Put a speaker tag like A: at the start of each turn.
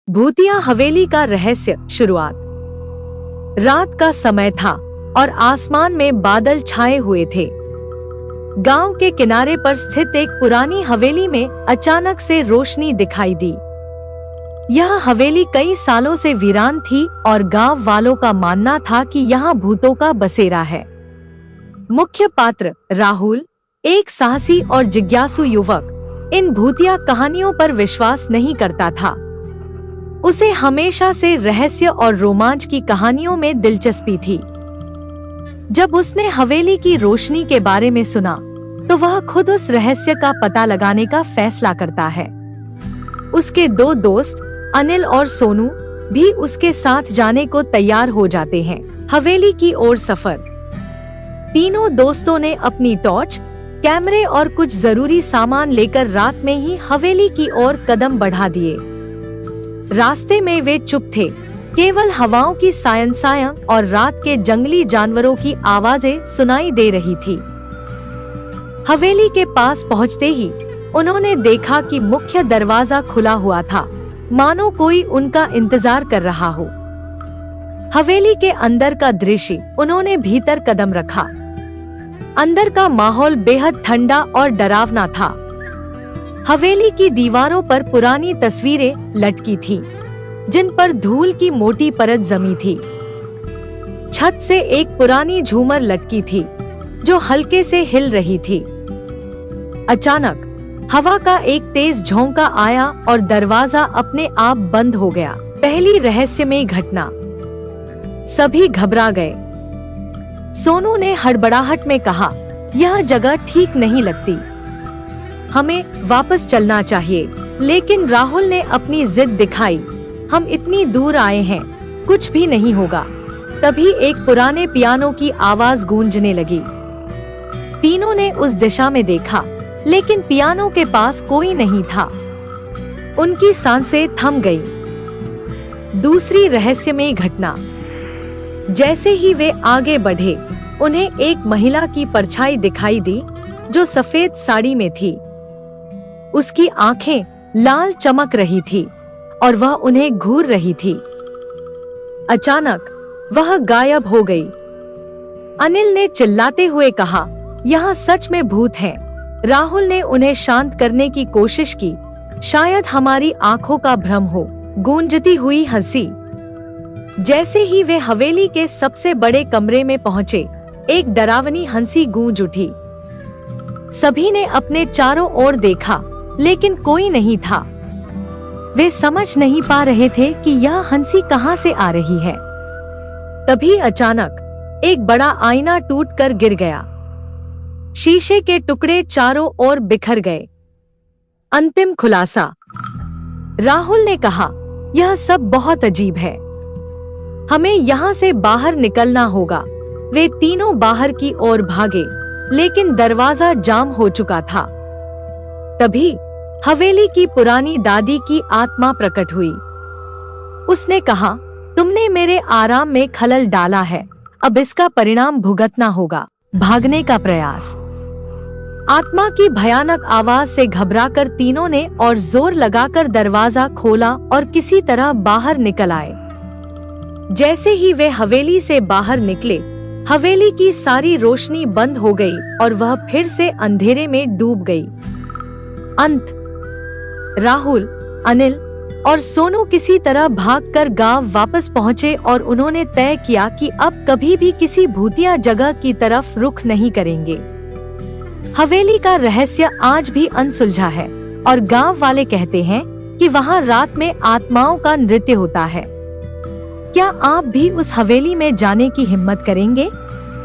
A: भूतिया हवेली का रहस्य शुरुआत। रात का समय था और आसमान में बादल छाए हुए थे। गांव के किनारे पर स्थित एक पुरानी हवेली में अचानक से रोशनी दिखाई दी। यह हवेली कई सालों से वीरान थी और गांव वालों का मानना था कि यहाँ भूतों का बसेरा है। मुख्य पात्र राहुल, एक साहसी और जिज्ञासु युवक, इन भूतिया कहानियों पर विश्वास नहीं करता था। उसे हमेशा से रहस्य और रोमांच की कहानियों में दिलचस्पी थी। जब उसने हवेली की रोशनी के बारे में सुना तो वह खुद उस रहस्य का पता लगाने का फैसला करता है। उसके दो दोस्त अनिल और सोनू भी उसके साथ जाने को तैयार हो जाते हैं। हवेली की ओर सफर। तीनों दोस्तों ने अपनी टॉर्च, कैमरे और कुछ जरूरी सामान लेकर रात में ही हवेली की ओर कदम बढ़ा दिए। रास्ते में वे चुप थे, केवल हवाओं की सायं और रात के जंगली जानवरों की आवाजें सुनाई दे रही थी। हवेली के पास पहुंचते ही उन्होंने देखा कि मुख्य दरवाजा खुला हुआ था, मानो कोई उनका इंतजार कर रहा हो। हवेली के अंदर का दृश्य उन्होंने भीतर कदम रखा। अंदर का माहौल बेहद ठंडा और डरावना था। हवेली की दीवारों पर पुरानी तस्वीरें लटकी थीं, जिन पर धूल की मोटी परत जमी थी। छत से एक पुरानी झूमर लटकी थी, जो हल्के से हिल रही थी। अचानक हवा का एक तेज झोंका आया और दरवाजा अपने आप बंद हो गया। पहली रहस्यमयी घटना। सभी घबरा गए। सोनू ने हड़बड़ाहट में कहा, यह जगह ठीक नहीं लगती, हमें वापस चलना चाहिए। लेकिन राहुल ने अपनी जिद दिखाई, हम इतनी दूर आए हैं, कुछ भी नहीं होगा। तभी एक पुराने पियानो की आवाज गूंजने लगी। तीनों ने उस दिशा में देखा, लेकिन पियानो के पास कोई नहीं था। उनकी सांसें थम गई। दूसरी रहस्यमयी घटना। जैसे ही वे आगे बढ़े, उन्हें एक महिला की परछाई दिखाई दी, जो सफेद साड़ी में थी। उसकी आंखें लाल चमक रही थी और वह उन्हें घूर रही थी। अचानक वह गायब हो गई। अनिल ने चिल्लाते हुए कहा, यहाँ सच में भूत है। राहुल ने उन्हें शांत करने की कोशिश की, शायद हमारी आंखों का भ्रम हो। गूंजती हुई हंसी। जैसे ही वे हवेली के सबसे बड़े कमरे में पहुंचे, एक डरावनी हंसी गूंज उठी। सभी ने अपने चारों ओर देखा, लेकिन कोई नहीं था। वे समझ नहीं पा रहे थे कि यह हंसी कहां से आ रही है। तभी अचानक एक बड़ा आईना टूटकर गिर गया। शीशे के टुकड़े चारों ओर बिखर गए। अंतिम खुलासा। राहुल ने कहा, यह सब बहुत अजीब है, हमें यहाँ से बाहर निकलना होगा। वे तीनों बाहर की ओर भागे, लेकिन दरवाजा जाम हो चुका था। तभी हवेली की पुरानी दादी की आत्मा प्रकट हुई। उसने कहा, तुमने मेरे आराम में खलल डाला है, अब इसका परिणाम भुगतना होगा। भागने का प्रयास। आत्मा की भयानक आवाज से घबराकर तीनों ने और जोर लगाकर दरवाजा खोला और किसी तरह बाहर निकल आए। जैसे ही वे हवेली से बाहर निकले, हवेली की सारी रोशनी बंद हो गई और वह फिर से अंधेरे में डूब गई। अंत। राहुल, अनिल और सोनू किसी तरह भागकर गांव वापस पहुंचे और उन्होंने तय किया कि अब कभी भी किसी भूतिया जगह की तरफ रुख नहीं करेंगे। हवेली का रहस्य आज भी अनसुलझा है और गांव वाले कहते हैं कि वहां रात में आत्माओं का नृत्य होता है। क्या आप भी उस हवेली में जाने की हिम्मत करेंगे?